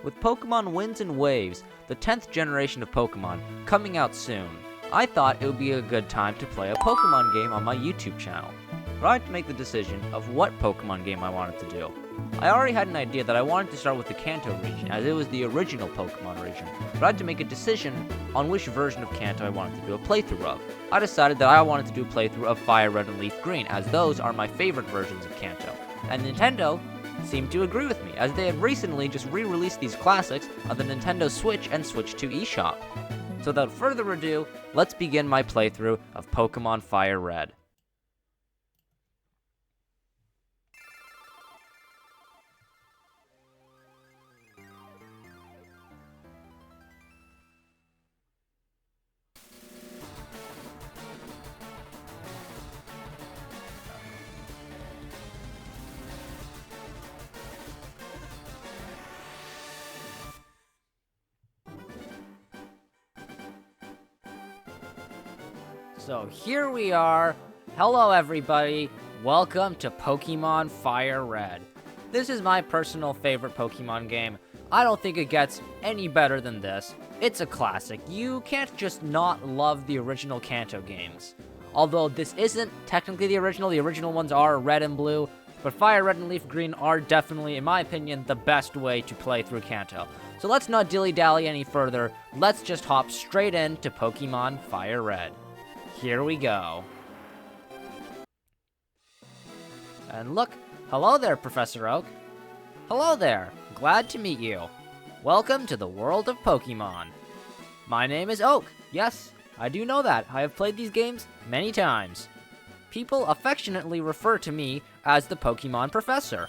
With Pokemon Winds and Waves, the 10th generation of Pokemon, coming out soon, I thought it would be a good time to play a Pokemon game on my YouTube channel. But I had to make the decision of what Pokemon game I wanted to do. I already had an idea that I wanted to start with the Kanto region, as it was the original Pokemon region, but I had to make a decision on which version of Kanto I wanted to do a playthrough of. I decided that I wanted to do a playthrough of Fire Red and Leaf Green, as those are my favorite versions of Kanto. And Nintendo seemed to agree with me, as they had recently just re-released these classics on the Nintendo Switch and Switch 2 eShop. So without further ado, let's begin my playthrough of Pokemon Fire Red. So here we are. Hello everybody. Welcome to Pokemon Fire Red. This is my personal favorite Pokemon game. I don't think it gets any better than this. It's a classic. You can't just not love the original Kanto games. Although this isn't technically the original ones are Red and Blue, but Fire Red and Leaf Green are definitely, in my opinion, the best way to play through Kanto. So let's not dilly-dally any further. Let's just hop straight into Pokemon Fire Red. Here we go. And look, hello there, Professor Oak. Hello there, glad to meet you. Welcome to the world of Pokemon. My name is Oak. Yes, I do know that. I have played these games many times. People affectionately refer to me as the Pokemon Professor.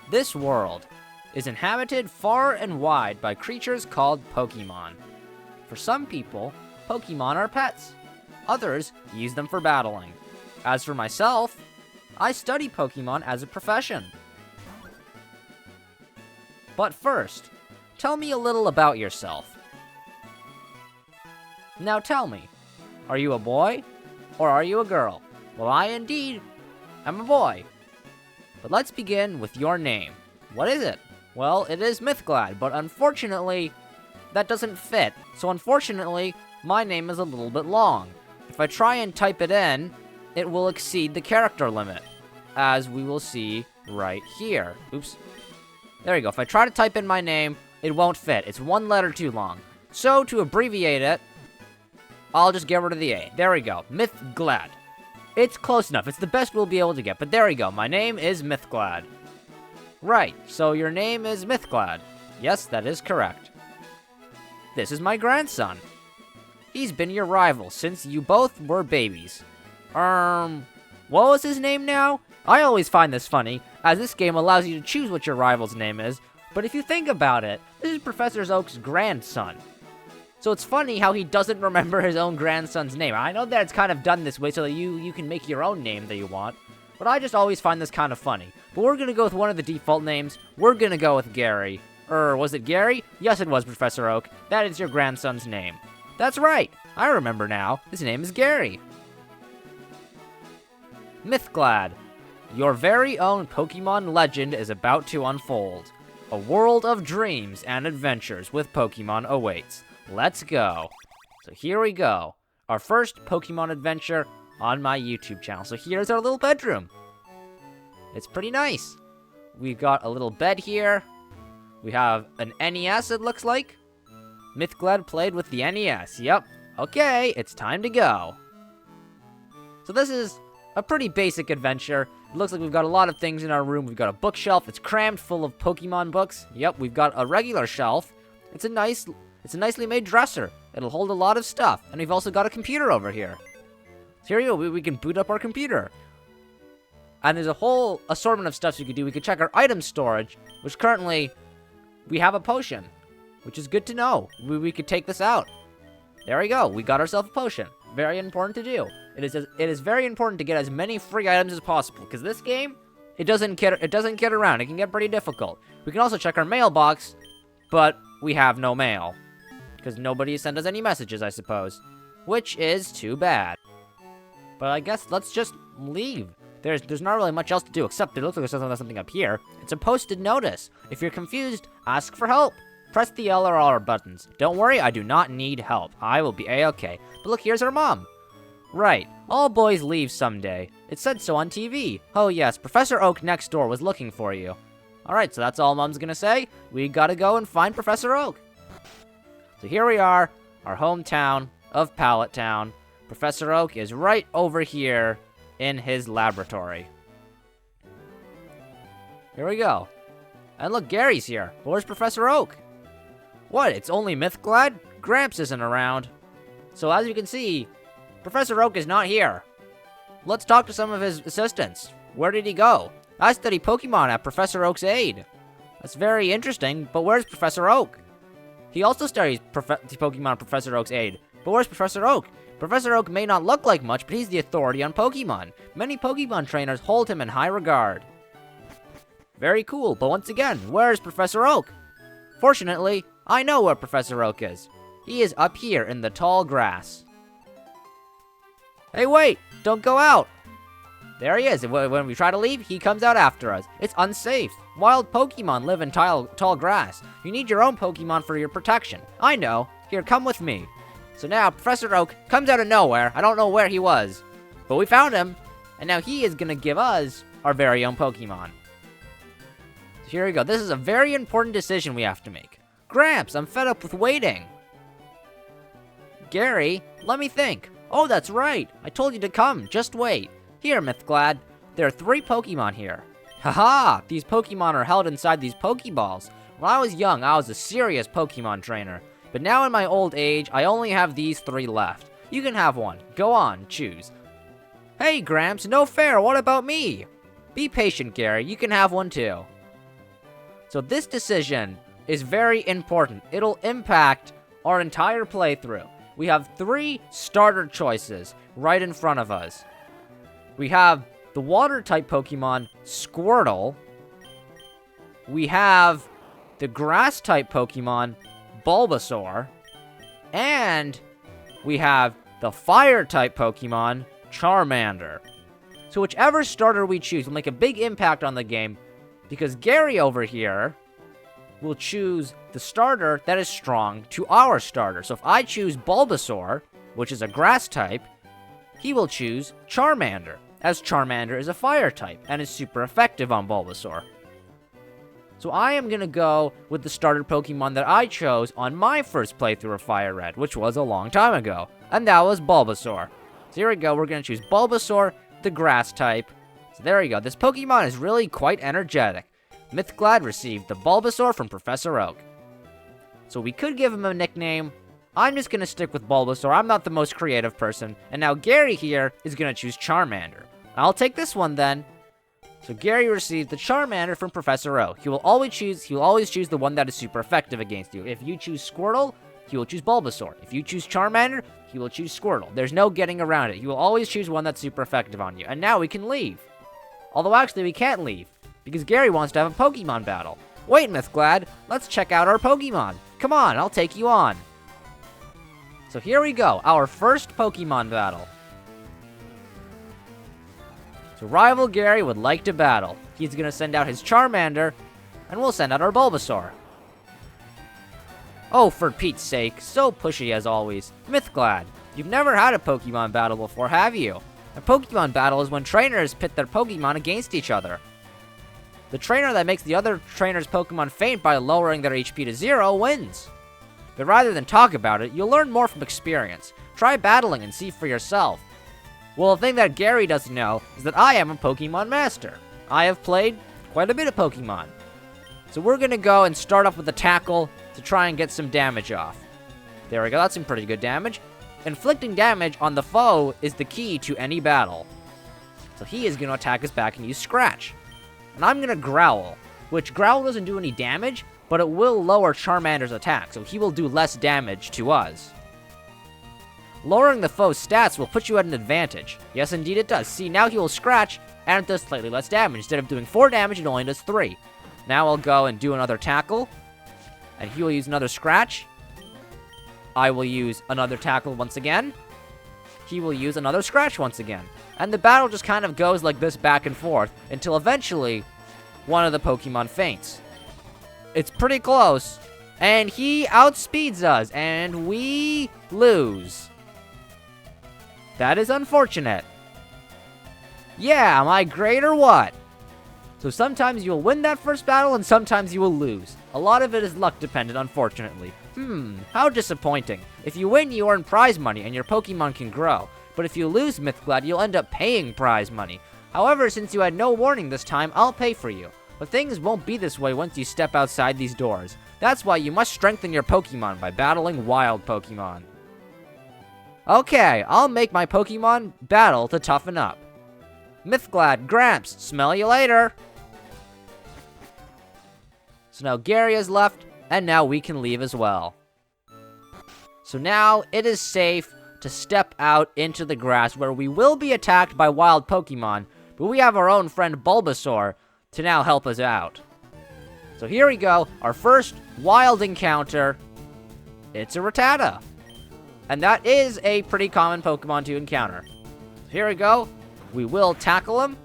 This world is inhabited far and wide by creatures called Pokemon. For some people, Pokemon are pets. Others use them for battling. As for myself, I study Pokemon as a profession. But first, tell me a little about yourself. Now tell me, are you a boy or are you a girl? Well, I indeed am a boy. But let's begin with your name. What is it? Well, it is Mythglad, but unfortunately, that doesn't fit. So unfortunately, my name is a little bit long. If I try and type it in, it will exceed the character limit, as we will see right here. Oops. There you go. If I try to type in my name, it won't fit. It's one letter too long. So, to abbreviate it, I'll just get rid of the A. There we go. Mythglad. It's close enough. It's the best we'll be able to get, but there we go. My name is Mythglad. Right, so your name is Mythglad. Yes, that is correct. This is my grandson. He's been your rival since you both were babies. What was his name now? I always find this funny, as this game allows you to choose what your rival's name is, but if you think about it, this is Professor Oak's grandson. So it's funny how he doesn't remember his own grandson's name. I know that it's kind of done this way so that you can make your own name that you want, but I just always find this kind of funny. But we're gonna go with one of the default names. We're gonna go with Gary. Was it Gary? Yes, it was, Professor Oak. That is your grandson's name. That's right, I remember now. His name is Gary. Mythglad, your very own Pokemon legend is about to unfold. A world of dreams and adventures with Pokemon awaits. Let's go. So here we go. Our first Pokemon adventure on my YouTube channel. So here's our little bedroom. It's pretty nice. We've got a little bed here. We have an NES, it looks like. Mythglad played with the NES, yep. Okay, it's time to go. So this is a pretty basic adventure. It looks like we've got a lot of things in our room. We've got a bookshelf. It's crammed full of Pokemon books. Yep, we've got a regular shelf. It's a nicely made dresser. It'll hold a lot of stuff. And we've also got a computer over here. So here you go, we can boot up our computer. And there's a whole assortment of stuff we could do. We could check our item storage, which currently we have a potion, which is good to know. We could take this out. There we go. We got ourselves a potion. Very important to do. It is very important to get as many free items as possible, because this game, it doesn't get around. It can get pretty difficult. We can also check our mailbox, but we have no mail, because nobody sent us any messages, I suppose, which is too bad. But I guess let's just leave. There's not really much else to do, except it looks like there's something up here. It's a posted notice. If you're confused, ask for help. Press the L or R buttons. Don't worry, I do not need help. I will be A-okay. But look, here's her mom. Right. All boys leave someday. It said so on TV. Oh yes, Professor Oak next door was looking for you. Alright, so that's all Mom's gonna say. We gotta go and find Professor Oak. So here we are, our hometown of Pallet Town. Professor Oak is right over here in his laboratory. Here we go. And look, Gary's here. But where's Professor Oak? What, it's only Mythglad? Gramps isn't around. So as you can see, Professor Oak is not here. Let's talk to some of his assistants. Where did he go? I study Pokemon at Professor Oak's aid. That's very interesting, but where's Professor Oak? He also studies Pokemon at Professor Oak's aid. But where's Professor Oak? Professor Oak may not look like much, but he's the authority on Pokemon. Many Pokemon trainers hold him in high regard. Very cool, but once again, where's Professor Oak? Fortunately, I know where Professor Oak is. He is up here in the tall grass. Hey, wait! Don't go out! There he is. When we try to leave, he comes out after us. It's unsafe. Wild Pokemon live in tall grass. You need your own Pokemon for your protection. I know. Here, come with me. So now, Professor Oak comes out of nowhere. I don't know where he was. But we found him. And now he is going to give us our very own Pokemon. So here we go. This is a very important decision we have to make. Gramps, I'm fed up with waiting. Gary, let me think. Oh, that's right. I told you to come. Just wait. Here, Mythglad. There are 3 Pokemon here. Haha! These Pokemon are held inside these Pokeballs. When I was young, I was a serious Pokemon trainer. But now in my old age, I only have these 3 left. You can have one. Go on, choose. Hey, Gramps, no fair. What about me? Be patient, Gary. You can have one too. So this decision is very important. It'll impact our entire playthrough. We have 3 starter choices right in front of us. We have the Water-type Pokemon, Squirtle. We have the Grass-type Pokemon, Bulbasaur. And we have the Fire-type Pokemon, Charmander. So whichever starter we choose will make a big impact on the game, because Gary over here will choose the starter that is strong to our starter. So if I choose Bulbasaur, which is a Grass type, he will choose Charmander, as Charmander is a Fire type and is super effective on Bulbasaur. So I am going to go with the starter Pokemon that I chose on my first playthrough of Fire Red, which was a long time ago, and that was Bulbasaur. So here we go, we're going to choose Bulbasaur, the Grass type. So there we go, this Pokemon is really quite energetic. Mythglad received the Bulbasaur from Professor Oak. So we could give him a nickname. I'm just going to stick with Bulbasaur. I'm not the most creative person. And now Gary here is going to choose Charmander. I'll take this one then. So Gary received the Charmander from Professor Oak. He will always choose the one that is super effective against you. If you choose Squirtle, he will choose Bulbasaur. If you choose Charmander, he will choose Squirtle. There's no getting around it. He will always choose one that's super effective on you. And now we can leave. Although actually we can't leave, because Gary wants to have a Pokemon battle. Wait, Mythglad, let's check out our Pokemon. Come on, I'll take you on. So here we go, our first Pokemon battle. So rival Gary would like to battle. He's gonna send out his Charmander, and we'll send out our Bulbasaur. Oh, for Pete's sake, so pushy as always. Mythglad, you've never had a Pokemon battle before, have you? A Pokemon battle is when trainers pit their Pokemon against each other. The trainer that makes the other trainer's Pokemon faint by lowering their HP to 0 wins. But rather than talk about it, you'll learn more from experience. Try battling and see for yourself. Well, the thing that Gary doesn't know is that I am a Pokemon master. I have played quite a bit of Pokemon. So we're gonna go and start off with a tackle to try and get some damage off. There we go, that's some pretty good damage. Inflicting damage on the foe is the key to any battle. So he is gonna attack us back and use Scratch. And I'm gonna Growl, which Growl doesn't do any damage, but it will lower Charmander's attack, so he will do less damage to us. Lowering the foe's stats will put you at an advantage. Yes, indeed it does. See, now he will Scratch, and it does slightly less damage. Instead of doing 4 damage, it only does 3. Now I'll go and do another Tackle, and he will use another Scratch. I will use another Tackle once again. He will use another Scratch once again. And the battle just kind of goes like this back and forth until eventually one of the Pokemon faints. It's pretty close, and he outspeeds us, and we lose. That is unfortunate. Yeah, am I great or what? So sometimes you'll win that first battle, and sometimes you will lose. A lot of it is luck dependent, unfortunately. How disappointing. If you win, you earn prize money, and your Pokemon can grow. But if you lose, Mythglad, you'll end up paying prize money. However, since you had no warning this time, I'll pay for you. But things won't be this way once you step outside these doors. That's why you must strengthen your Pokemon by battling wild Pokemon. Okay, I'll make my Pokemon battle to toughen up. Mythglad, Gramps, smell you later. So now Gary has left, and now we can leave as well. So now it is safe to step out into the grass where we will be attacked by wild Pokemon, but we have our own friend Bulbasaur to now help us out. So here we go, our first wild encounter. It's a Rattata. And that is a pretty common Pokemon to encounter. So here we go, we will tackle him.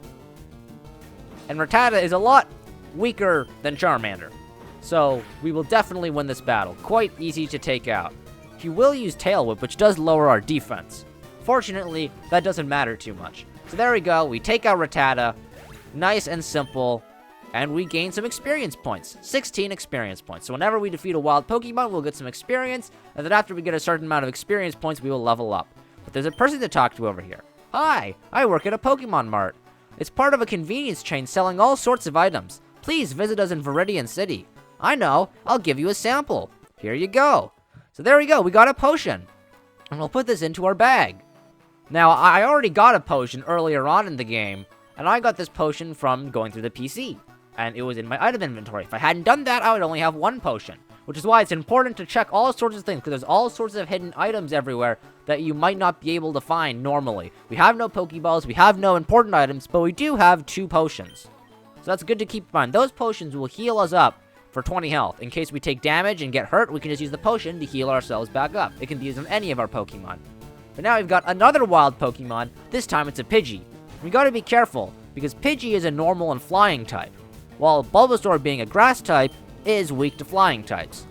And Rattata is a lot weaker than Charmander, so we will definitely win this battle. Quite easy to take out. He will use Tail Whip, which does lower our defense. Fortunately, that doesn't matter too much. So there we go, we take out Rattata. Nice and simple. And we gain some experience points. 16 experience points. So whenever we defeat a wild Pokemon, we'll get some experience. And then after we get a certain amount of experience points, we will level up. But there's a person to talk to over here. Hi, I work at a Pokemon Mart. It's part of a convenience chain selling all sorts of items. Please visit us in Viridian City. I know, I'll give you a sample. Here you go. So there we go, we got a potion. And we'll put this into our bag. Now, I already got a potion earlier on in the game, and I got this potion from going through the PC. And it was in my item inventory. If I hadn't done that, I would only have one potion. Which is why it's important to check all sorts of things, because there's all sorts of hidden items everywhere that you might not be able to find normally. We have no Pokeballs, we have no important items, but we do have 2 potions. So that's good to keep in mind. Those potions will heal us up for 20 health. In case we take damage and get hurt, we can just use the potion to heal ourselves back up. It can be used on any of our Pokemon. But now we've got another wild Pokemon. This time it's a Pidgey. We gotta be careful, because Pidgey is a normal and flying type, while Bulbasaur, being a grass type, is weak to flying types.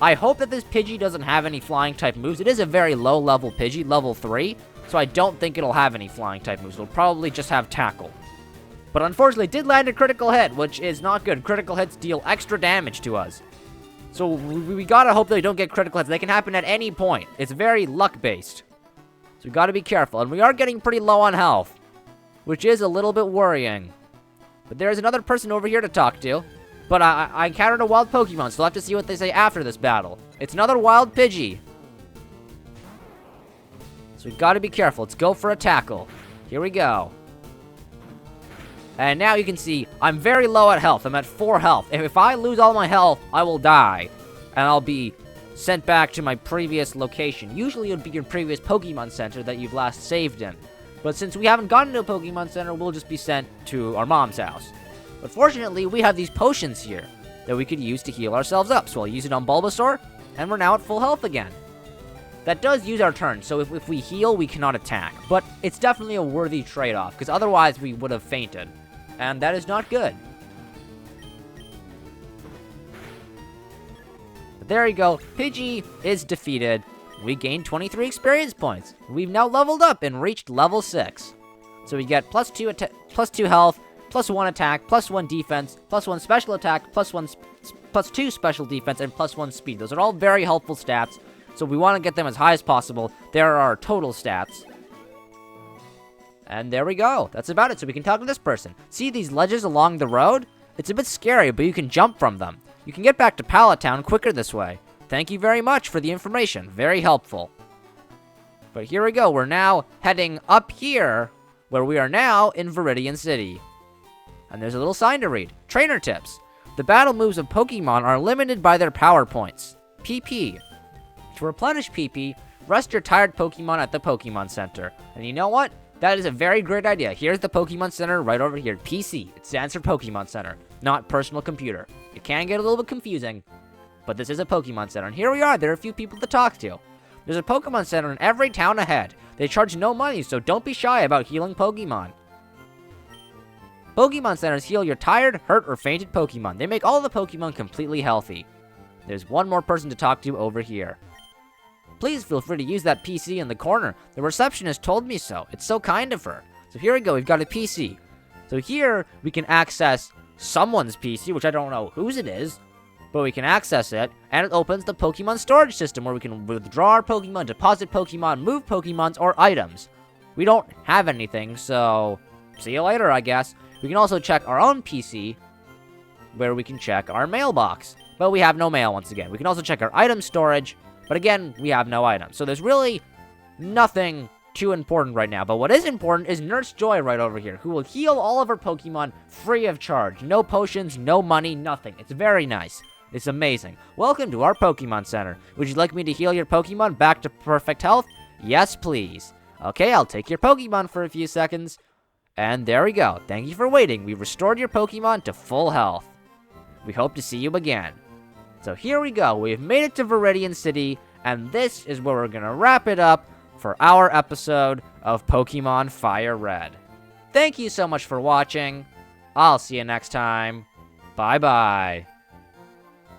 I hope that this Pidgey doesn't have any flying type moves. It is a very low level Pidgey, level 3, so I don't think it'll have any flying type moves. It'll probably just have Tackle. But unfortunately, it did land a critical hit, which is not good. Critical hits deal extra damage to us. So we gotta hope that we don't get critical hits. They can happen at any point. It's very luck-based. So we gotta be careful. And we are getting pretty low on health, which is a little bit worrying. But there's another person over here to talk to. But I encountered a wild Pokemon, so we'll have to see what they say after this battle. It's another wild Pidgey. So we've gotta be careful. Let's go for a tackle. Here we go. And now you can see, I'm very low at health. I'm at 4 health. If I lose all my health, I will die. And I'll be sent back to my previous location. Usually it would be your previous Pokemon Center that you've last saved in. But since we haven't gotten to a Pokemon Center, we'll just be sent to our mom's house. But fortunately, we have these potions here that we could use to heal ourselves up. So I'll use it on Bulbasaur, and we're now at full health again. That does use our turn, so if we heal, we cannot attack. But it's definitely a worthy trade-off, because otherwise we would have fainted. And that is not good. But there you go. Pidgey is defeated. We gained 23 experience points. We've now leveled up and reached level 6. So we get plus 2 health, plus 1 attack, plus 1 defense, plus 1 special attack, plus 2 special defense, and plus 1 speed. Those are all very helpful stats, so we want to get them as high as possible. There are our total stats. And there we go. That's about it. So we can talk to this person. See these ledges along the road? It's a bit scary, but you can jump from them. You can get back to Pallet Town quicker this way. Thank you very much for the information. Very helpful. But here we go. We're now heading up here, where we are now in Viridian City. And there's a little sign to read. Trainer tips. The battle moves of Pokemon are limited by their power points. PP. To replenish PP, rest your tired Pokemon at the Pokemon Center. And you know what? That is a very great idea. Here's the Pokemon Center right over here. PC. It stands for Pokemon Center, not personal computer. It can get a little bit confusing, but this is a Pokemon Center. And here we are. There are a few people to talk to. There's a Pokemon Center in every town ahead. They charge no money, so don't be shy about healing Pokemon. Pokemon centers heal your tired, hurt, or fainted Pokemon. They make all the Pokemon completely healthy. There's one more person to talk to over here. Please feel free to use that PC in the corner. The receptionist told me so. It's so kind of her. So here we go, we've got a PC. So here, we can access someone's PC, which I don't know whose it is, but we can access it, and it opens the Pokemon storage system where we can withdraw our Pokemon, deposit Pokemon, move Pokemons, or items. We don't have anything, so see you later, I guess. We can also check our own PC, where we can check our mailbox, but we have no mail once again. We can also check our item storage, but again, we have no items. So there's really nothing too important right now, but what is important is Nurse Joy right over here, who will heal all of her Pokemon free of charge. No potions, no money, nothing. It's very nice. It's amazing. Welcome to our Pokemon Center. Would you like me to heal your Pokemon back to perfect health? Yes, please. Okay, I'll take your Pokemon for a few seconds. And there we go. Thank you for waiting. We restored your Pokemon to full health. We hope to see you again. So here we go. We've made it to Viridian City, and this is where we're going to wrap it up for our episode of Pokemon Fire Red. Thank you so much for watching. I'll see you next time. Bye-bye.